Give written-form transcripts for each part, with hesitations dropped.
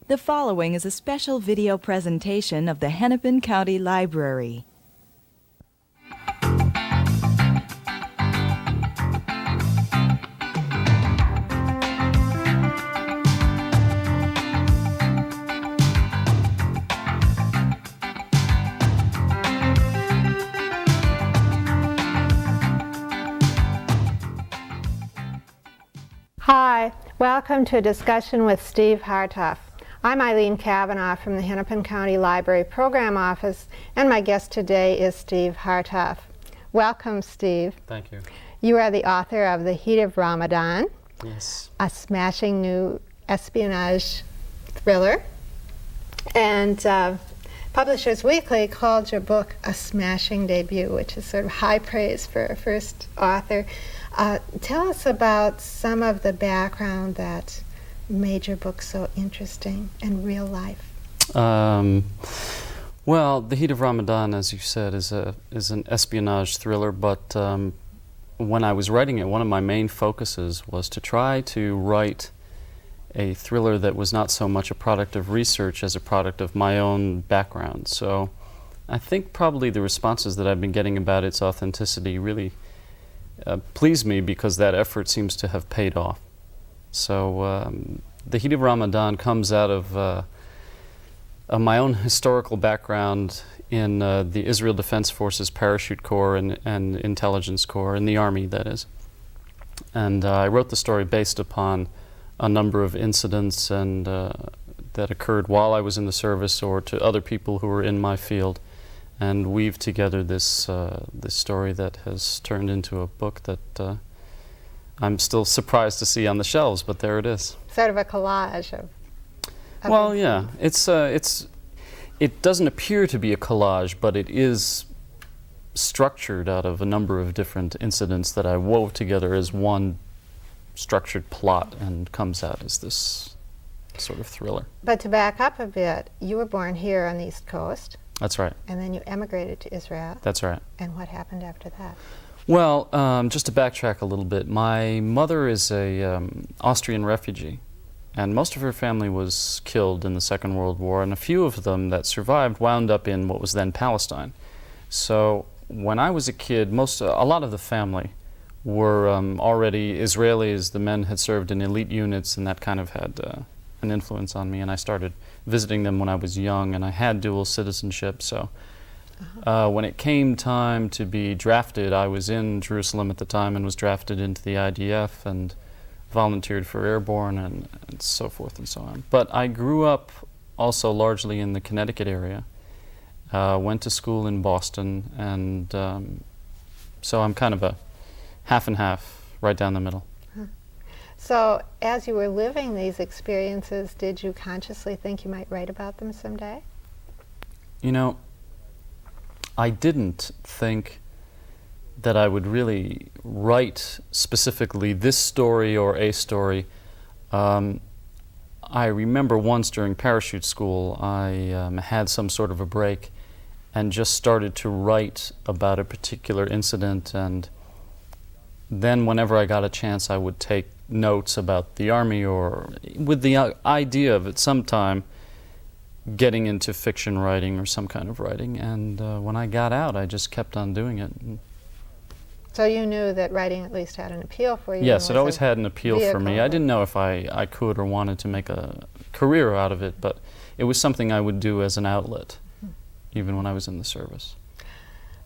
The following is a special video presentation of the Hennepin County Library. Hi, welcome to a discussion with Steve Hartov. I'm Eileen Cavanaugh from the Hennepin County Library Program Office, and my guest today is Steve Hartov. Welcome, Steve. Thank you. You are the author of The Heat of Ramadan, Yes. a smashing new espionage thriller, and Publishers Weekly called your book a smashing debut, which is sort of high praise for a first author. Tell us about some of the background that made your book so interesting and real life. Well, The Heat of Ramadan, as you said, is an espionage thriller, but when I was writing it, one of my main focuses was to try to write a thriller that was not so much a product of research as a product of my own background. So I think probably the responses that I've been getting about its authenticity really pleased me, because that effort seems to have paid off. So The Heat of Ramadan comes out of my own historical background in the Israel Defense Forces Parachute Corps and Intelligence Corps, in the Army, that is. And I wrote the story based upon a number of incidents and that occurred while I was in the service or to other people who were in my field, and weave together this story that has turned into a book that I'm still surprised to see on the shelves, but there it is. Sort of a collage of Well, yeah, it doesn't appear to be a collage, but it is structured out of a number of different incidents that I wove together as one structured plot, and comes out as this sort of thriller. But to back up a bit, you were born here on the East Coast. That's right. And then you emigrated to Israel. That's right. And what happened after that? Well, just to backtrack a little bit, my mother is a Austrian refugee, and most of her family was killed in the Second World War, and a few of them that survived wound up in what was then Palestine. So when I was a kid, a lot of the family were already Israelis. The men had served in elite units, and that kind of had an influence on me, and I started visiting them when I was young, and I had dual citizenship. So when it came time to be drafted, I was in Jerusalem at the time and was drafted into the IDF and volunteered for airborne and so forth and so on. But I grew up also largely in the Connecticut area, went to school in Boston, and so I'm kind of a half and half, right down the middle. So as you were living these experiences, did you consciously think you might write about them someday? You know, I didn't think that I would really write specifically this story or a story. I remember once during parachute school, I had some sort of a break and just started to write about a particular incident, and then whenever I got a chance, I would take notes about the Army, or with the idea of at some time getting into fiction writing or some kind of writing. And when I got out, I just kept on doing it. So you knew that writing at least had an appeal for you? Yes, it always had an appeal for me. I vehicle. didn't know if I could or wanted to make a career out of it, but it was something I would do as an outlet, even when I was in the service.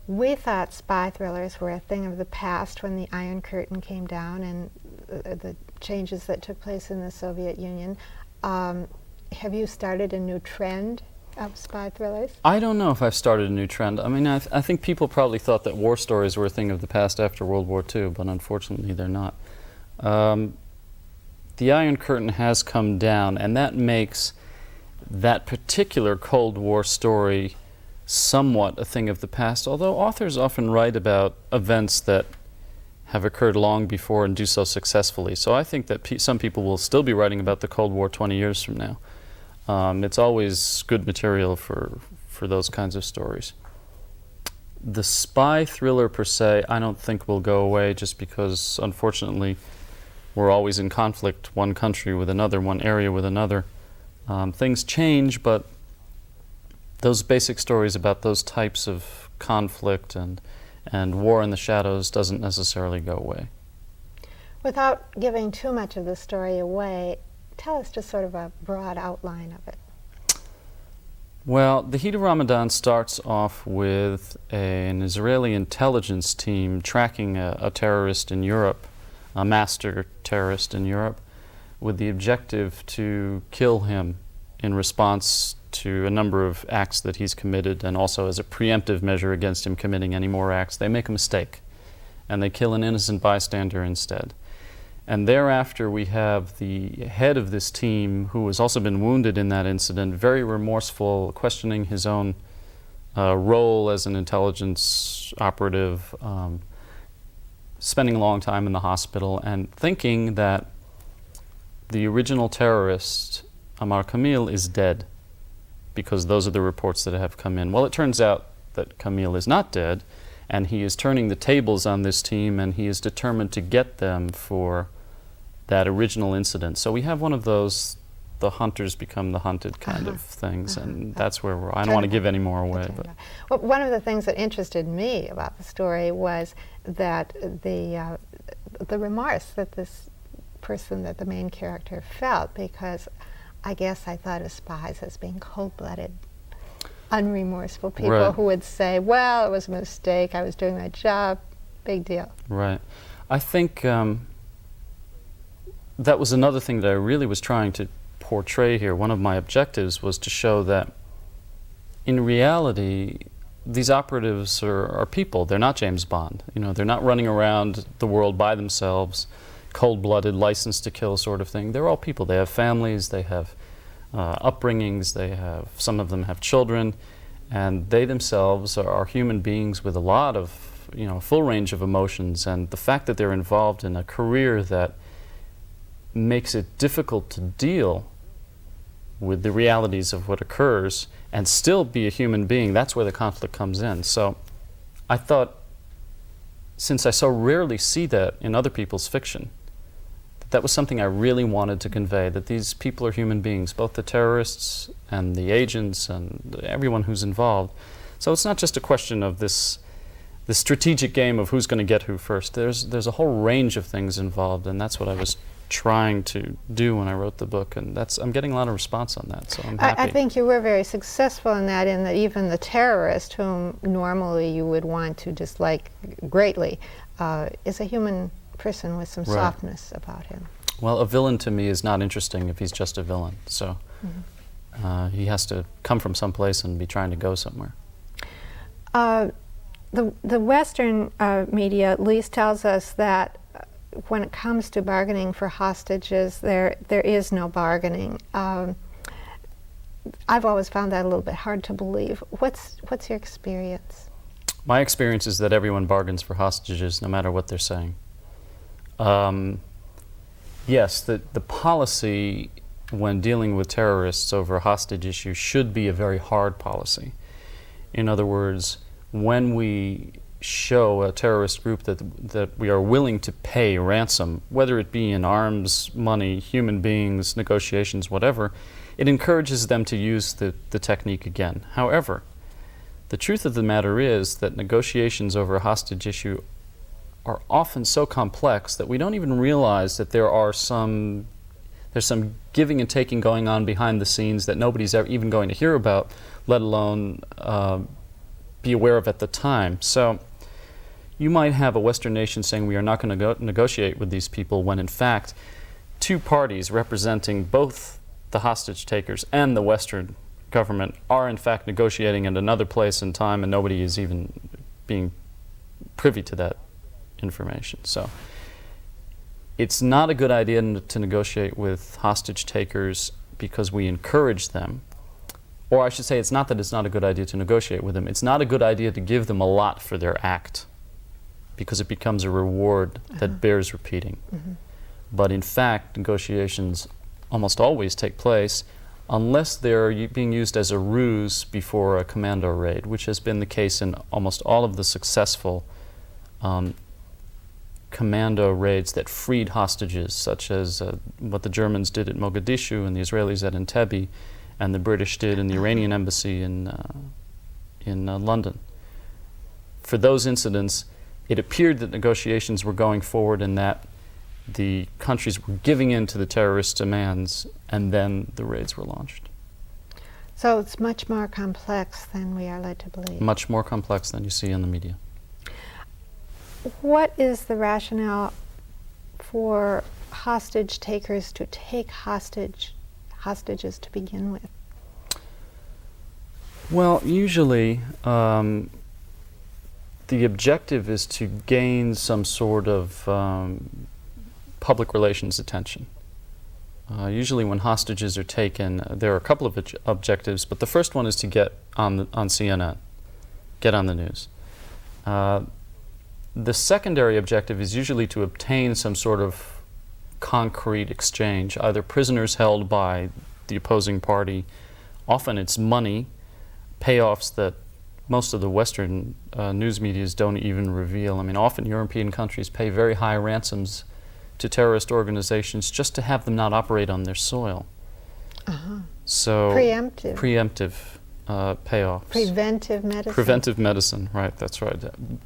We thought spy thrillers were a thing of the past when the Iron Curtain came down and the changes that took place in the Soviet Union. Have you started a new trend of spy thrillers? I don't know if I've started a new trend. I mean, I think people probably thought that war stories were a thing of the past after World War II, but unfortunately they're not. The Iron Curtain has come down, and that makes that particular Cold War story somewhat a thing of the past, although authors often write about events that have occurred long before and do so successfully. So I think that some people will still be writing about the Cold War 20 years from now. It's always good material for those kinds of stories. The spy thriller per se, I don't think will go away, just because, unfortunately, we're always in conflict, one country with another, one area with another. Things change, but those basic stories about those types of conflict and war in the shadows doesn't necessarily go away. Without giving too much of the story away, tell us just sort of a broad outline of it. Well, The Heat of Ramadan starts off with an Israeli intelligence team tracking a terrorist in Europe, a master terrorist in Europe, with the objective to kill him in response to a number of acts that he's committed, and also as a preemptive measure against him committing any more acts. They make a mistake, and they kill an innocent bystander instead. And thereafter we have the head of this team, who has also been wounded in that incident, very remorseful, questioning his own role as an intelligence operative, spending a long time in the hospital, and thinking that the original terrorist, Ammar Kamil, is dead, because those are the reports that have come in. Well, it turns out that Kamil is not dead, and he is turning the tables on this team, and he is determined to get them for that original incident. So we have one of those, the hunters become the hunted kind of things, and that's where I don't want to give any more away. But well, one of the things that interested me about the story was that the remorse that this person, that the main character felt, because I guess I thought of spies as being cold-blooded, unremorseful people, right, who would say, well, it was a mistake, I was doing my job, big deal. Right. I think that was another thing that I really was trying to portray here. One of my objectives was to show that in reality, these operatives are people. They're not James Bond. You know, they're not running around the world by themselves, cold-blooded, license to kill sort of thing. They're all people. They have families, they have upbringings, some of them have children, and they themselves are human beings with a lot of, full range of emotions. And the fact that they're involved in a career that makes it difficult to deal with the realities of what occurs and still be a human being, that's where the conflict comes in. So I thought, since I so rarely see that in other people's fiction, that was something I really wanted to convey, that these people are human beings, both the terrorists and the agents and everyone who's involved. So it's not just a question of this strategic game of who's going to get who first. There's a whole range of things involved, and that's what I was trying to do when I wrote the book, and I'm getting a lot of response on that, so I'm happy. I think you were very successful in that even the terrorist, whom normally you would want to dislike greatly, is a human person with some softness about him. Well, a villain to me is not interesting if he's just a villain, so he has to come from someplace and be trying to go somewhere. The Western media at least tells us that when it comes to bargaining for hostages, there is no bargaining. I've always found that a little bit hard to believe. What's your experience? My experience is that everyone bargains for hostages, no matter what they're saying. Yes, the policy when dealing with terrorists over a hostage issue should be a very hard policy. In other words, when we show a terrorist group that we are willing to pay ransom, whether it be in arms, money, human beings, negotiations, whatever, it encourages them to use the technique again. However, the truth of the matter is that negotiations over a hostage issue are often so complex that we don't even realize that there's some giving and taking going on behind the scenes that nobody's ever even going to hear about, let alone be aware of at the time. So you might have a Western nation saying we are not going to negotiate with these people, when in fact two parties representing both the hostage takers and the Western government are in fact negotiating at another place and time, and nobody is even being privy to that information. So it's not a good idea to negotiate with hostage takers because we encourage them. Or I should say, it's not that it's not a good idea to negotiate with them. It's not a good idea to give them a lot for their act, because it becomes a reward that bears repeating. But in fact, negotiations almost always take place unless they're being used as a ruse before a commando raid, which has been the case in almost all of the successful commando raids that freed hostages, such as what the Germans did at Mogadishu and the Israelis at Entebbe, and the British did in the Iranian embassy in London. For those incidents, it appeared that negotiations were going forward and that the countries were giving in to the terrorist demands, and then the raids were launched. So it's much more complex than we are led to believe. Much more complex than you see in the media. What is the rationale for hostage takers to take hostages to begin with? Well, usually the objective is to gain some sort of public relations attention. Usually when hostages are taken, there are a couple of objectives, but the first one is to get on CNN, get on the news. The secondary objective is usually to obtain some sort of concrete exchange, either prisoners held by the opposing party, often it's money, payoffs that most of the Western news medias don't even reveal. I mean, often European countries pay very high ransoms to terrorist organizations just to have them not operate on their soil. So preemptive payoffs. Preventive medicine. Preventive medicine, right, that's right.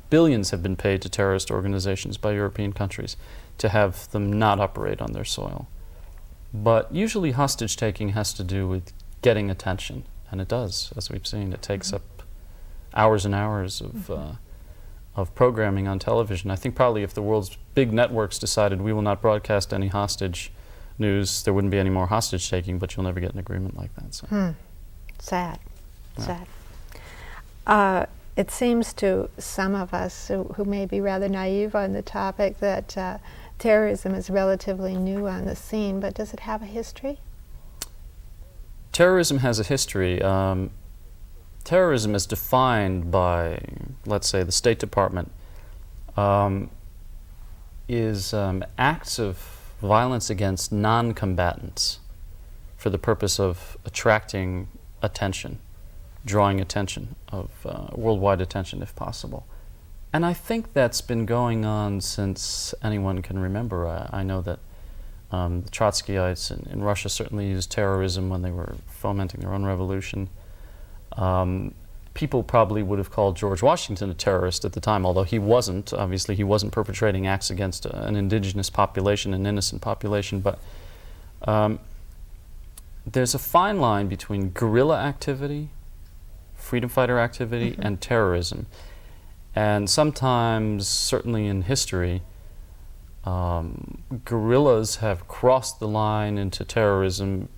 Billions have been paid to terrorist organizations by European countries to have them not operate on their soil. But usually hostage taking has to do with getting attention, and it does, as we've seen. It takes up hours and hours of programming on television. I think probably if the world's big networks decided we will not broadcast any hostage news, there wouldn't be any more hostage taking, but you'll never get an agreement like that. So. Sad. Yeah. Sad. It seems to some of us who may be rather naive on the topic that terrorism is relatively new on the scene, but does it have a history? Terrorism has a history. Terrorism is defined by, let's say, the State Department, is acts of violence against non-combatants for the purpose of attracting attention, drawing attention, of worldwide attention if possible. And I think that's been going on since anyone can remember. I know that the Trotskyites in Russia certainly used terrorism when they were fomenting their own revolution. People probably would have called George Washington a terrorist at the time, although he wasn't. Obviously, he wasn't perpetrating acts against an indigenous population, an innocent population, but there's a fine line between guerrilla activity, freedom fighter activity, and terrorism. And sometimes, certainly in history, guerrillas have crossed the line into terrorism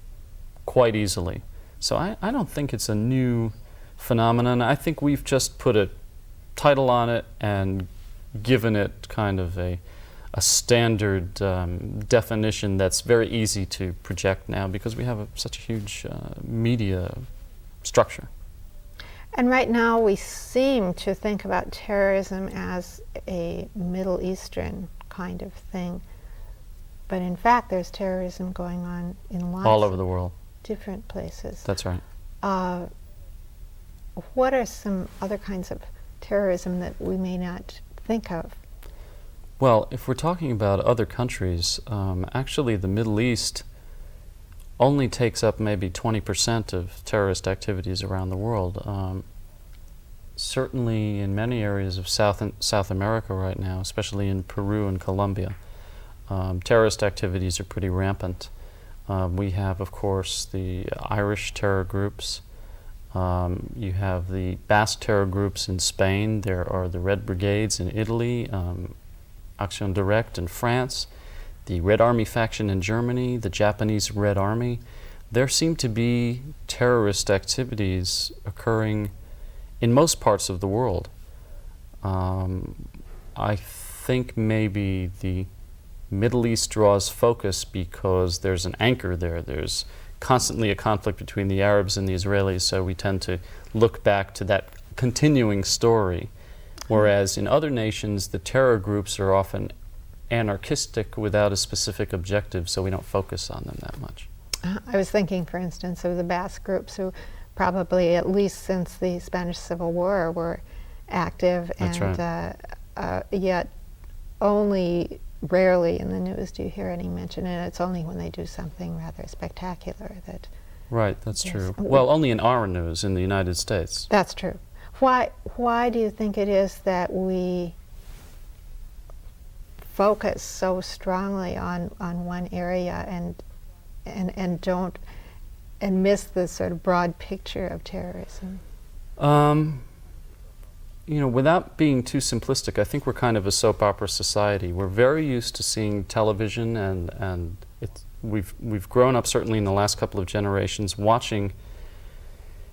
quite easily. So I don't think it's a new phenomenon. I think we've just put a title on it and given it kind of a standard definition that's very easy to project now because we have such a huge media structure. And right now we seem to think about terrorism as a Middle Eastern kind of thing. But in fact, there's terrorism going on in lots all over the world. Different places. That's right. What are some other kinds of terrorism that we may not think of? Well, if we're talking about other countries, actually the Middle East only takes up maybe 20% of terrorist activities around the world. Certainly in many areas of South America right now, especially in Peru and Colombia, terrorist activities are pretty rampant. We have, of course, the Irish terror groups. You have the Basque terror groups in Spain. There are the Red Brigades in Italy, Action Directe in France, the Red Army faction in Germany, the Japanese Red Army. There seem to be terrorist activities occurring in most parts of the world. I think maybe the Middle East draws focus because there's an anchor there. There's constantly a conflict between the Arabs and the Israelis, so we tend to look back to that continuing story. Whereas in other nations, the terror groups are often anarchistic without a specific objective, so we don't focus on them that much. I was thinking, for instance, of the Basque groups who probably, at least since the Spanish Civil War, were active. That's and right. Yet only rarely in the news do you hear any mention, and it's only when they do something rather spectacular that. Right, that's Yes. true. Well, only in our news in the United States. That's true. Why do you think it is that we focus so strongly on one area and don't and miss the sort of broad picture of terrorism? You know, without being too simplistic, I think we're kind of a soap opera society. We're very used to seeing television, and we've grown up, certainly in the last couple of generations,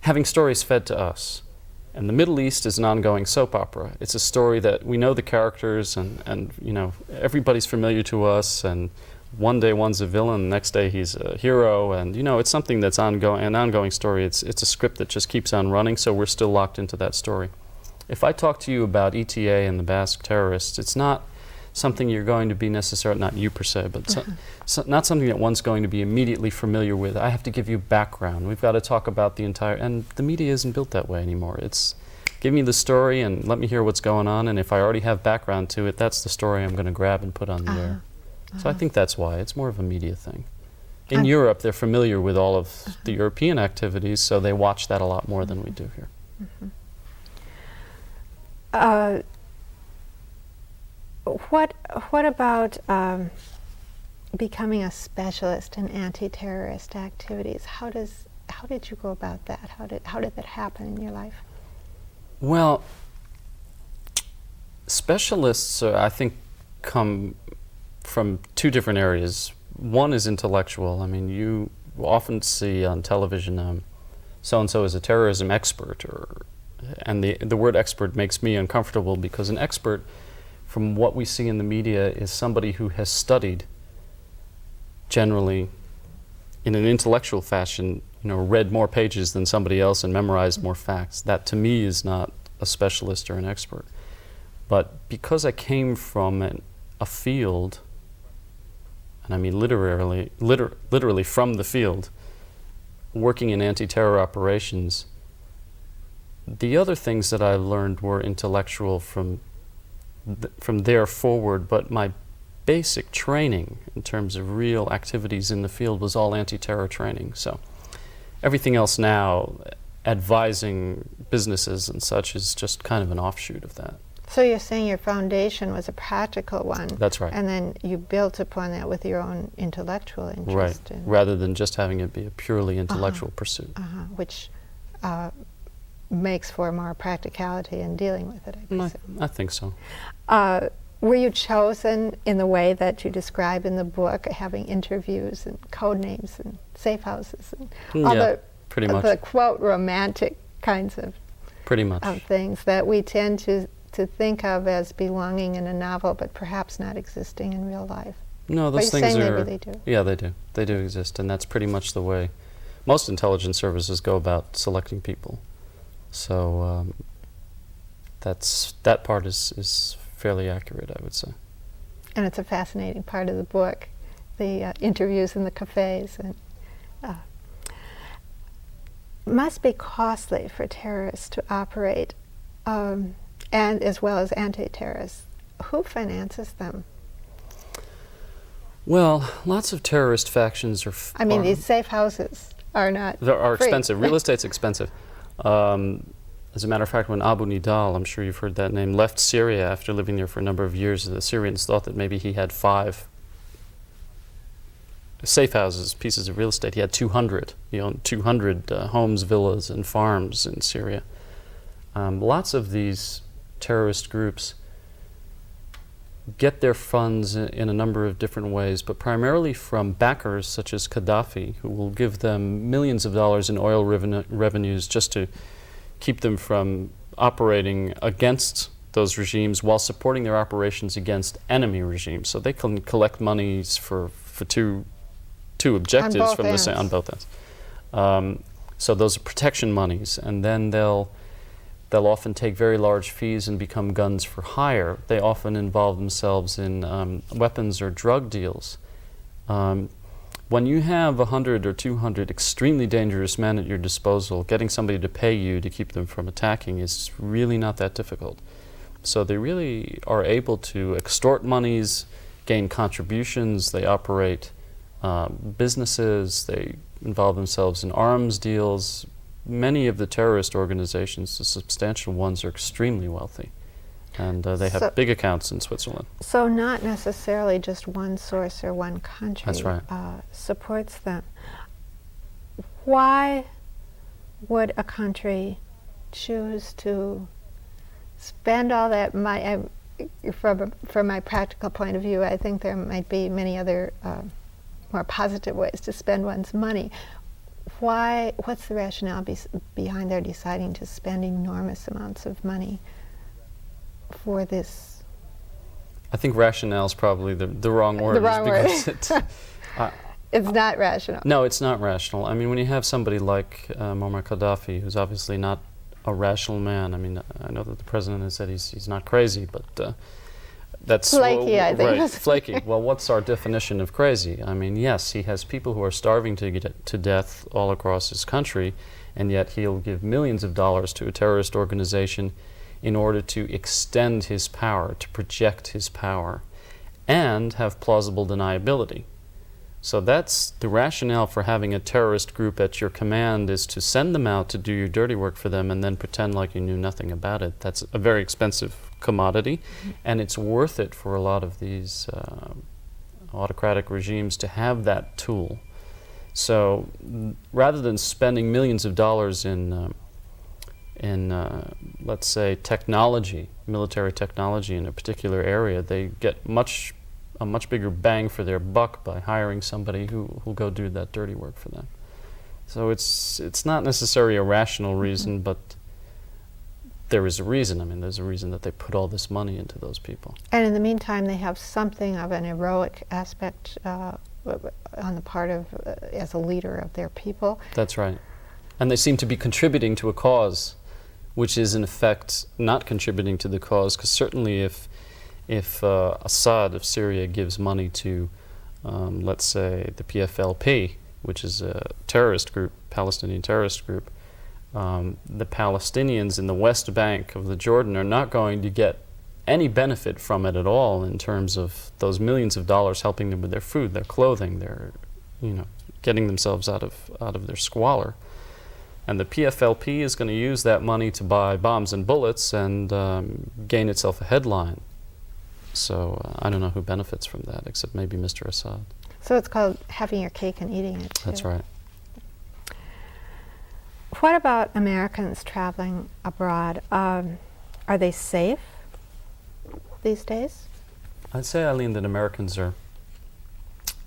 having stories fed to us. And the Middle East is an ongoing soap opera. It's a story that we know the characters, and you know, everybody's familiar to us, and one day one's a villain, the next day he's a hero, and you know, it's something that's an ongoing story. It's a script that just keeps on running, so we're still locked into that story. If I talk to you about ETA and the Basque terrorists, it's not something you're going to be necessarily, not you per se, but not something that one's going to be immediately familiar with. I have to give you background. We've got to talk about the entire, and the media isn't built that way anymore. It's give me the story and let me hear what's going on, and if I already have background to it, that's the story I'm going to grab and put on the air. So I think that's why. It's more of a media thing. In Europe, they're familiar with all of the European activities, so they watch that a lot more than we do here. What about becoming a specialist in anti-terrorist activities? How did you go about that? How did that happen in your life? Well, specialists, I think, come from two different areas. One is intellectual. I mean, you often see on television, so-and-so is a terrorism expert, and the word expert makes me uncomfortable, because an expert, from what we see in the media, is somebody who has studied, generally, in an intellectual fashion, you know, read more pages than somebody else and memorized more facts. That, to me, is not a specialist or an expert. But because I came from a field, and I mean literally from the field, working in anti-terror operations, the other things that I learned were intellectual from there forward, but my basic training in terms of real activities in the field was all anti-terror training. So everything else now, advising businesses and such, is just kind of an offshoot of that. So you're saying your foundation was a practical one. That's right. And then you built upon that with your own intellectual interest. Right, rather than just having it be a purely intellectual pursuit. Which makes for more practicality in dealing with it, I presume. I think so. Were you chosen in the way that you describe in the book, having interviews and code names and safe houses and all pretty much. the quote romantic kinds of of things that we tend to think of as belonging in a novel, but perhaps not existing in real life? No, those things saying are. Maybe they do. Yeah, they do. They do exist, and that's pretty much the way most intelligence services go about selecting people. So that part is fairly accurate, I would say. And it's a fascinating part of the book, the interviews in the cafes. And must be costly for terrorists to operate, and as well as anti-terrorists. Who finances them? Well, lots of terrorist factions are. I mean, these safe houses are not. Are free. Expensive. Real estate's expensive. As a matter of fact, when Abu Nidal, I'm sure you've heard that name, left Syria after living there for a number of years, the Syrians thought that maybe he had 5 safe houses, pieces of real estate. He had 200. He owned 200 homes, villas, and farms in Syria. Lots of these terrorist groups get their funds in a number of different ways, but primarily from backers such as Gaddafi, who will give them millions of dollars in oil revenues just to keep them from operating against those regimes while supporting their operations against enemy regimes. So they can collect monies for two objectives from the same, on both ends. So those are protection monies, and then they'll often take very large fees and become guns for hire. They often involve themselves in weapons or drug deals. When you have 100 or 200 extremely dangerous men at your disposal, getting somebody to pay you to keep them from attacking is really not that difficult. So they really are able to extort monies, gain contributions, they operate businesses, they involve themselves in arms deals. Many of the terrorist organizations, the substantial ones, are extremely wealthy. And they have big accounts in Switzerland. So not necessarily just one source or one country That's right. Supports them. Why would a country choose to spend all that money? From my practical point of view, I think there might be many other more positive ways to spend one's money. Why? What's the rationale behind their deciding to spend enormous amounts of money for this? I think rationale is probably the wrong word. The wrong word. It's not rational. No, it's not rational. I mean, when you have somebody like Muammar Gaddafi, who's obviously not a rational man. I mean, I know that the president has said he's not crazy, but that's flaky. I think right, flaky. Well, what's our definition of crazy? I mean, yes, he has people who are starving to get to death all across his country, and yet he'll give millions of dollars to a terrorist organization in order to extend his power, to project his power, and have plausible deniability. So that's the rationale for having a terrorist group at your command, is to send them out to do your dirty work for them and then pretend like you knew nothing about it. That's a very expensive commodity, and it's worth it for a lot of these autocratic regimes to have that tool. So rather than spending millions of dollars in let's say technology, military technology in a particular area, they get a much bigger bang for their buck by hiring somebody who'll go do that dirty work for them. So it's not necessarily a rational reason, but there is a reason. I mean, there's a reason that they put all this money into those people. And in the meantime, they have something of an heroic aspect on the part of, as a leader of their people. That's right. And they seem to be contributing to a cause, which is in effect not contributing to the cause, because certainly if Assad of Syria gives money to, let's say, the PFLP, which is a terrorist group, Palestinian terrorist group, the Palestinians in the West Bank of the Jordan are not going to get any benefit from it at all in terms of those millions of dollars helping them with their food, their clothing, their, getting themselves out of their squalor. And the PFLP is going to use that money to buy bombs and bullets and gain itself a headline. So I don't know who benefits from that, except maybe Mr. Assad. So it's called having your cake and eating it, too. That's right. What about Americans traveling abroad? Are they safe these days? I'd say, Eileen, that Americans are,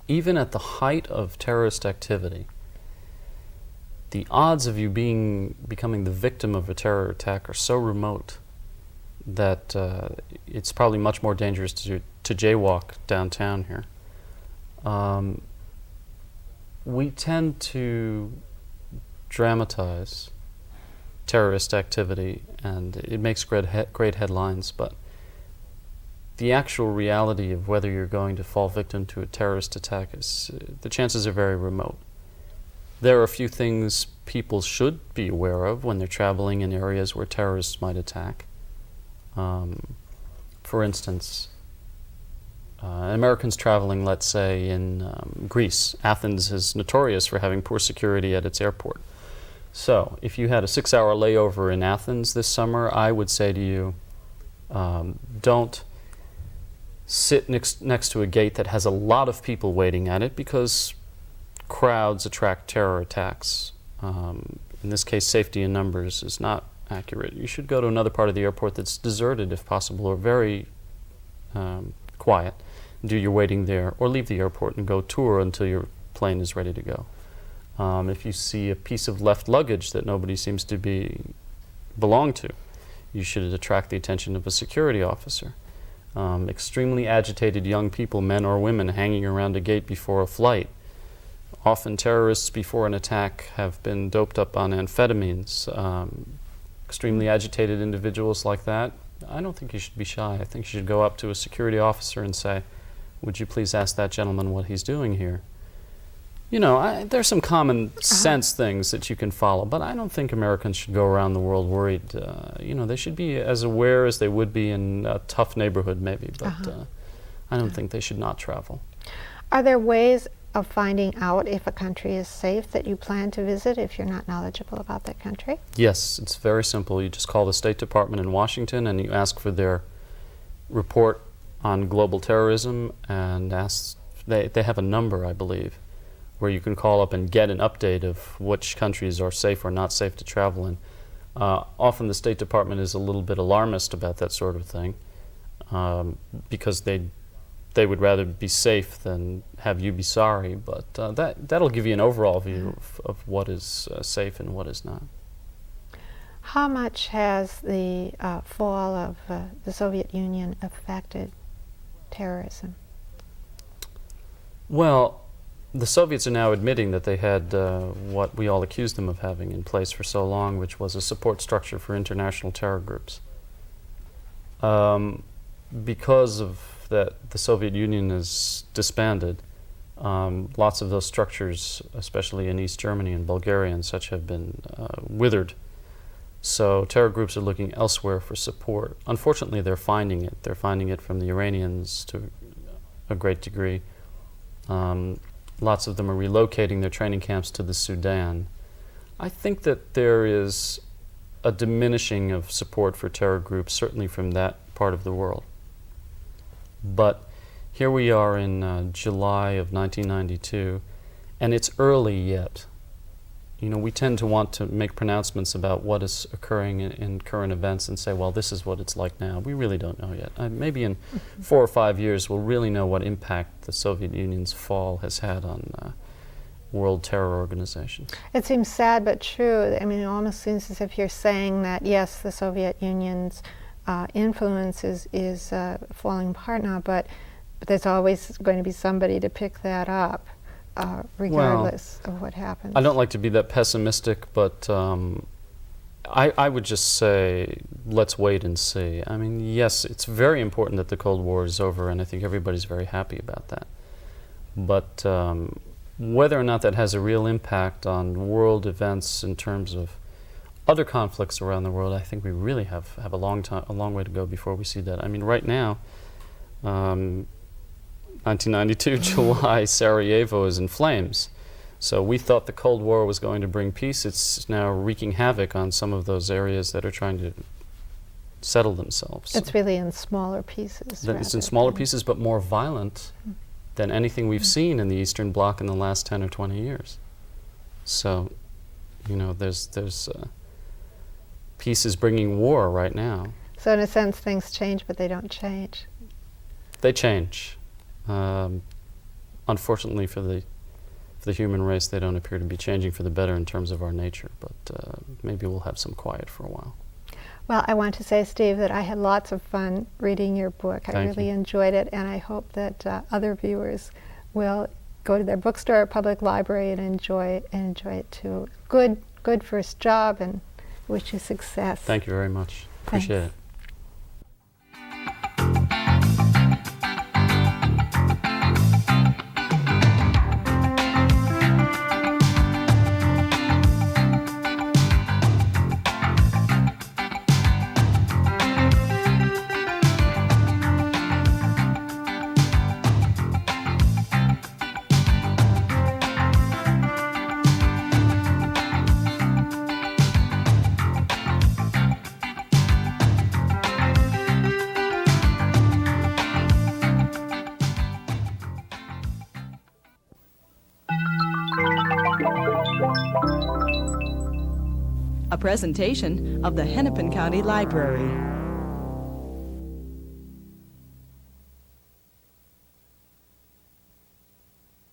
even at the height of terrorist activity, the odds of you becoming the victim of a terror attack are so remote that it's probably much more dangerous to jaywalk downtown here. We tend to dramatize terrorist activity, and it makes great headlines, but the actual reality of whether you're going to fall victim to a terrorist attack is, the chances are very remote. There are a few things people should be aware of when they're traveling in areas where terrorists might attack. For instance, Americans traveling, let's say, in Greece. Athens is notorious for having poor security at its airport. So if you had a 6-hour layover in Athens this summer, I would say to you, don't sit next to a gate that has a lot of people waiting at it, because crowds attract terror attacks. In this case, safety in numbers is not accurate. You should go to another part of the airport that's deserted, if possible, or very quiet. Do your waiting there, or leave the airport and go tour until your plane is ready to go. If you see a piece of left luggage that nobody seems to belong to, you should attract the attention of a security officer. Extremely agitated young people, men or women, hanging around a gate before a flight. Often terrorists before an attack have been doped up on amphetamines. Extremely agitated individuals like that, I don't think you should be shy. I think you should go up to a security officer and say, "Would you please ask that gentleman what he's doing here?" You know, there's some common sense things that you can follow, but I don't think Americans should go around the world worried. You know, they should be as aware as they would be in a tough neighborhood, maybe, but I don't think they should not travel. Are there ways of finding out if a country is safe that you plan to visit if you're not knowledgeable about that country? Yes, it's very simple. You just call the State Department in Washington and you ask for their report on global terrorism, and they have a number, I believe, where you can call up and get an update of which countries are safe or not safe to travel in. Often the State Department is a little bit alarmist about that sort of thing, because they would rather be safe than have you be sorry, but that'll give you an overall view of what is safe and what is not. How much has the fall of the Soviet Union affected terrorism? Well, the Soviets are now admitting that they had what we all accused them of having in place for so long, which was a support structure for international terror groups. Because of that, the Soviet Union is disbanded. Lots of those structures, especially in East Germany and Bulgaria and such, have been withered. So terror groups are looking elsewhere for support. Unfortunately, they're finding it. They're finding it from the Iranians to a great degree. Lots of them are relocating their training camps to the Sudan. I think that there is a diminishing of support for terror groups, certainly from that part of the world. But here we are in July of 1992, and it's early yet. You know, we tend to want to make pronouncements about what is occurring in current events and say, well, this is what it's like now. We really don't know yet. Maybe in 4 or 5 years we'll really know what impact the Soviet Union's fall has had on world terror organizations. It seems sad but true. I mean, it almost seems as if you're saying that, yes, the Soviet Union's influence is falling apart now, but there's always going to be somebody to pick that up. Regardless of what happens. I don't like to be that pessimistic, but I would just say let's wait and see. I mean, yes, it's very important that the Cold War is over, and I think everybody's very happy about that. But whether or not that has a real impact on world events in terms of other conflicts around the world, I think we really have a long way to go before we see that. I mean, right now, 1992, July, Sarajevo is in flames. So we thought the Cold War was going to bring peace. It's now wreaking havoc on some of those areas that are trying to settle themselves. It's really in smaller pieces. It's in smaller pieces, but more violent than anything we've seen in the Eastern Bloc in the last 10 or 20 years. So, you know, there's peace is bringing war right now. So in a sense, things change, but they don't change. They change. Unfortunately for the human race, they don't appear to be changing for the better in terms of our nature, but maybe we'll have some quiet for a while. Well, I want to say, Steve, that I had lots of fun reading your book. I really enjoyed it, and I hope that other viewers will go to their bookstore or public library and enjoy it too. Good first job, and wish you success. Thank you very much. Appreciate it. A presentation of the Hennepin County Library.